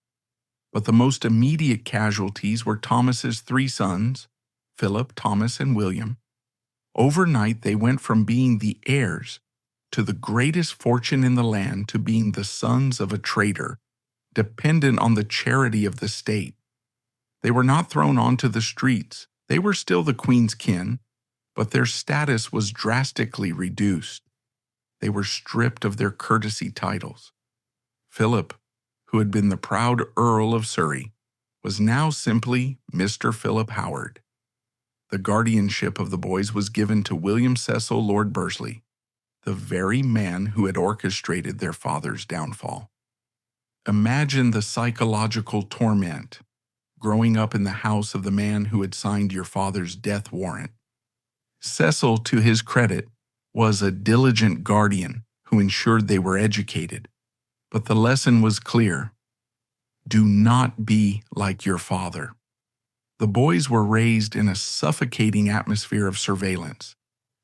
But the most immediate casualties were Thomas's three sons, Philip, Thomas, and William. Overnight, they went from being the heirs to the greatest fortune in the land to being the sons of a traitor, dependent on the charity of the state. They were not thrown onto the streets. They were still the Queen's kin, but their status was drastically reduced. They were stripped of their courtesy titles. Philip, who had been the proud Earl of Surrey, was now simply Mr. Philip Howard. The guardianship of the boys was given to William Cecil Lord Bursley, the very man who had orchestrated their father's downfall. Imagine the psychological torment growing up in the house of the man who had signed your father's death warrant. Cecil, to his credit, was a diligent guardian who ensured they were educated. But the lesson was clear. Do not be like your father. The boys were raised in a suffocating atmosphere of surveillance.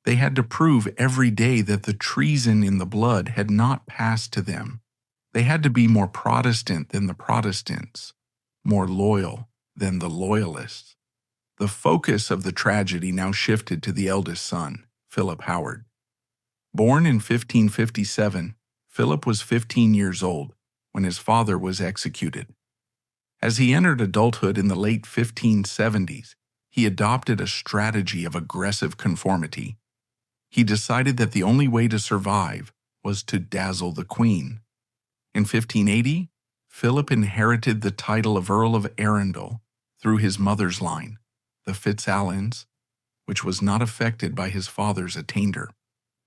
They had to prove every day that the treason in the blood had not passed to them. They had to be more Protestant than the Protestants, more loyal than the loyalists. The focus of the tragedy now shifted to the eldest son, Philip Howard. Born in 1557, Philip was 15 years old when his father was executed. As he entered adulthood in the late 1570s, he adopted a strategy of aggressive conformity. He decided that the only way to survive was to dazzle the Queen. In 1580, Philip inherited the title of Earl of Arundel through his mother's line, the FitzAlans, which was not affected by his father's attainder.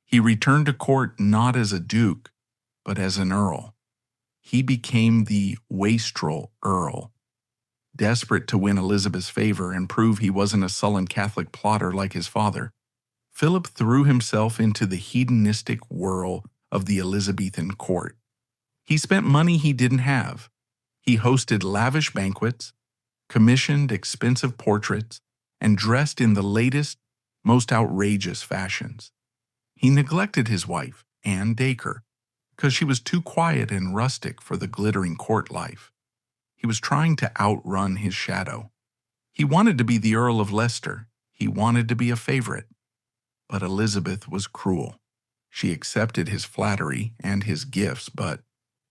He returned to court not as a duke, but as an earl. He became the wastrel earl. Desperate to win Elizabeth's favor and prove he wasn't a sullen Catholic plotter like his father, Philip threw himself into the hedonistic whirl of the Elizabethan court. He spent money he didn't have. He hosted lavish banquets, commissioned expensive portraits, and dressed in the latest, most outrageous fashions. He neglected his wife, Anne Dacre, because she was too quiet and rustic for the glittering court life. He was trying to outrun his shadow. He wanted to be the Earl of Leicester. He wanted to be a favorite. But Elizabeth was cruel. She accepted his flattery and his gifts, but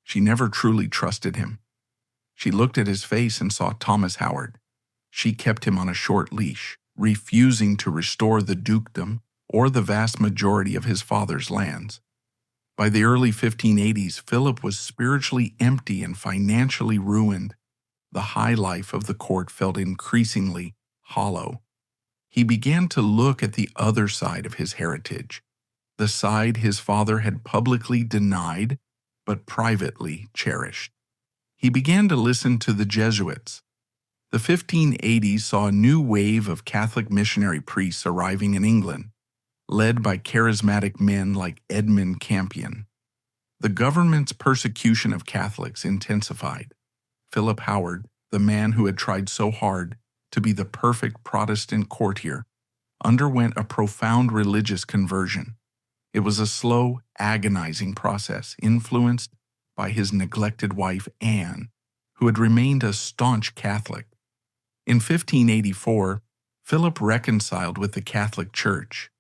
she never truly trusted him. She looked at his face and saw Thomas Howard. She kept him on a short leash, refusing to restore the dukedom or the vast majority of his father's lands. By the early 1580s, Philip was spiritually empty and financially ruined. The high life of the court felt increasingly hollow. He began to look at the other side of his heritage, the side his father had publicly denied but privately cherished. He began to listen to the Jesuits. The 1580s saw a new wave of Catholic missionary priests arriving in England, led by charismatic men like Edmund Campion. The government's persecution of Catholics intensified. Philip Howard, the man who had tried so hard to be the perfect Protestant courtier, underwent a profound religious conversion. It was a slow, agonizing process influenced by his neglected wife Anne, who had remained a staunch Catholic. In 1584, Philip reconciled with the Catholic Church.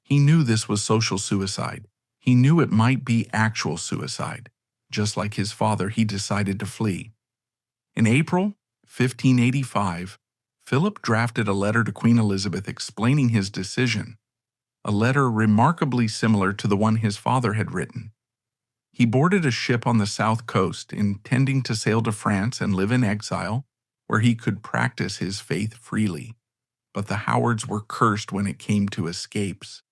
He knew this was social suicide. He knew it might be actual suicide. Just like his father, he decided to flee. In April 1585, Philip drafted a letter to Queen Elizabeth explaining his decision, a letter remarkably similar to the one his father had written. He boarded a ship on the south coast, intending to sail to France and live in exile, where he could practice his faith freely. But the Howards were cursed when it came to escapes.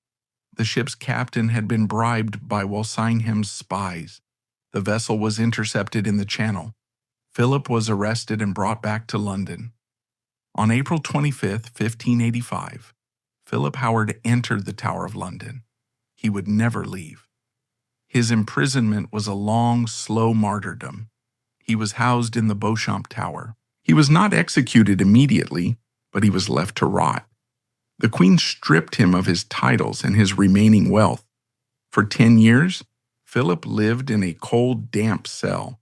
The ship's captain had been bribed by Walsingham's spies. The vessel was intercepted in the Channel. Philip was arrested and brought back to London. On April 25, 1585, Philip Howard entered the Tower of London. He would never leave. His imprisonment was a long, slow martyrdom. He was housed in the Beauchamp Tower. He was not executed immediately, but he was left to rot. The Queen stripped him of his titles and his remaining wealth. For 10 years, Philip lived in a cold, damp cell.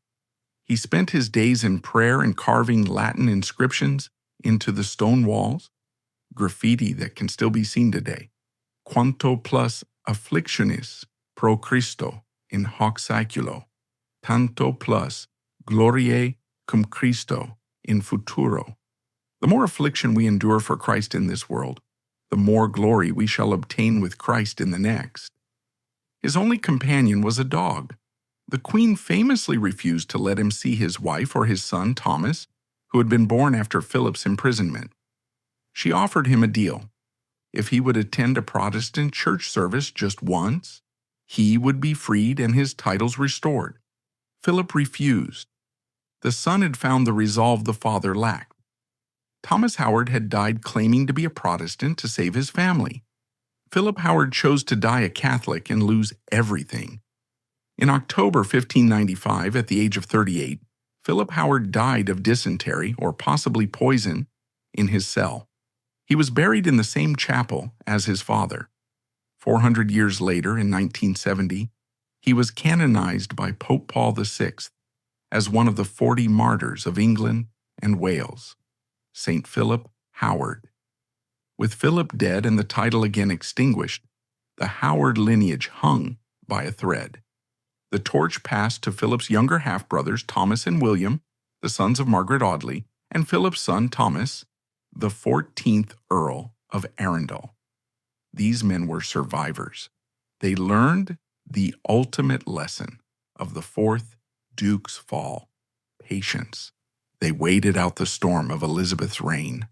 He spent his days in prayer and carving Latin inscriptions into the stone walls, graffiti that can still be seen today. Quanto plus afflictionis pro Christo in hoc saeculo, tanto plus gloriae cum Christo in futuro. The more affliction we endure for Christ in this world, the more glory we shall obtain with Christ in the next. His only companion was a dog. The Queen famously refused to let him see his wife or his son, Thomas, who had been born after Philip's imprisonment. She offered him a deal. If he would attend a Protestant church service just once, he would be freed and his titles restored. Philip refused. The son had found the resolve the father lacked. Thomas Howard had died claiming to be a Protestant to save his family. Philip Howard chose to die a Catholic and lose everything. In October 1595, at the age of 38, Philip Howard died of dysentery or possibly poison in his cell. He was buried in the same chapel as his father. 400 years later, in 1970, he was canonized by Pope Paul VI as one of the 40 martyrs of England and Wales. St. Philip Howard. With Philip dead and the title again extinguished, the Howard lineage hung by a thread. The torch passed to Philip's younger half-brothers Thomas and William, the sons of Margaret Audley, and Philip's son Thomas, the 14th Earl of Arundel. These men were survivors. They learned the ultimate lesson of the fourth Duke's fall: patience. They waited out the storm of Elizabeth's reign.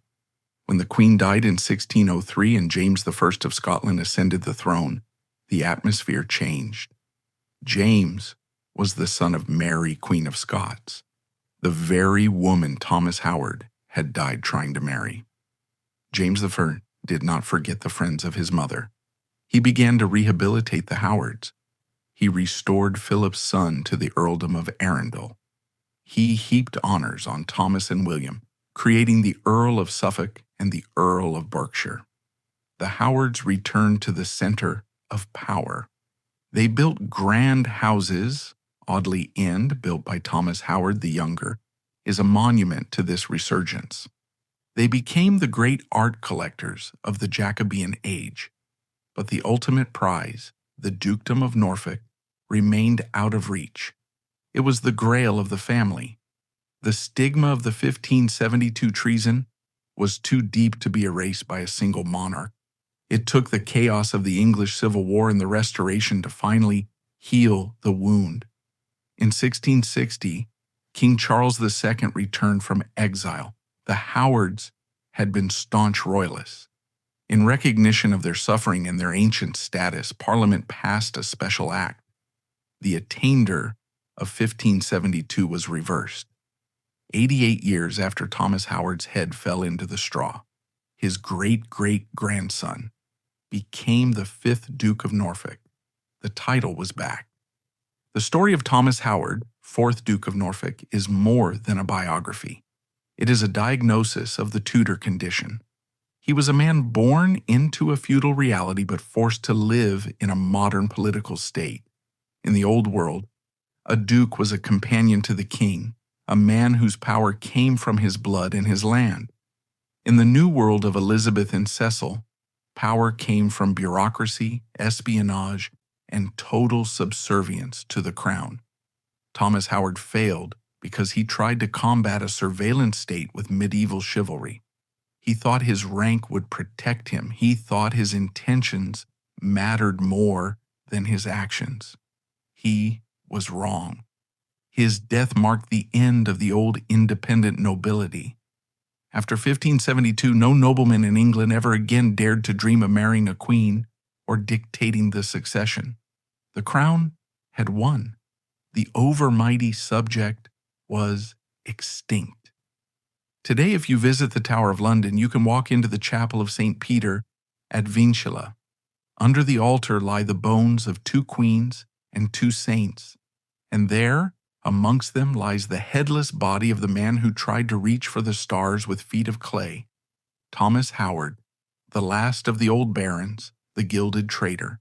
When the Queen died in 1603 and James I of Scotland ascended the throne, the atmosphere changed. James was the son of Mary, Queen of Scots, the very woman Thomas Howard had died trying to marry. James I did not forget the friends of his mother. He began to rehabilitate the Howards. He restored Philip's son to the earldom of Arundel. He heaped honors on Thomas and William, creating the Earl of Suffolk and the Earl of Berkshire. The Howards returned to the center of power. They built grand houses. Audley End, built by Thomas Howard the Younger, is a monument to this resurgence. They became the great art collectors of the Jacobean age, but the ultimate prize, the Dukedom of Norfolk, remained out of reach. It was the grail of the family. The stigma of the 1572 treason was too deep to be erased by a single monarch. It took the chaos of the English Civil War and the Restoration to finally heal the wound. In 1660, King Charles II returned from exile. The Howards had been staunch royalists. In recognition of their suffering and their ancient status, Parliament passed a special act. The attainder of 1572 was reversed. 88 years after Thomas Howard's head fell into the straw, his great-great-grandson became the 5th Duke of Norfolk. The title was back. The story of Thomas Howard, 4th Duke of Norfolk, is more than a biography. It is a diagnosis of the Tudor condition. He was a man born into a feudal reality but forced to live in a modern political state. In the Old World, a duke was a companion to the king, a man whose power came from his blood and his land. In the New World of Elizabeth and Cecil, power came from bureaucracy, espionage, and total subservience to the crown. Thomas Howard failed because he tried to combat a surveillance state with medieval chivalry. He thought his rank would protect him. He thought his intentions mattered more than his actions. He was wrong. His death marked the end of the old independent nobility. After 1572, no nobleman in England ever again dared to dream of marrying a queen or dictating the succession. The crown had won. The overmighty subject was extinct. Today, if you visit the Tower of London, you can walk into the chapel of St. Peter at Vincula. Under the altar lie the bones of 2 queens and 2 saints, and there, amongst them, lies the headless body of the man who tried to reach for the stars with feet of clay, Thomas Howard, the last of the old barons, the gilded traitor.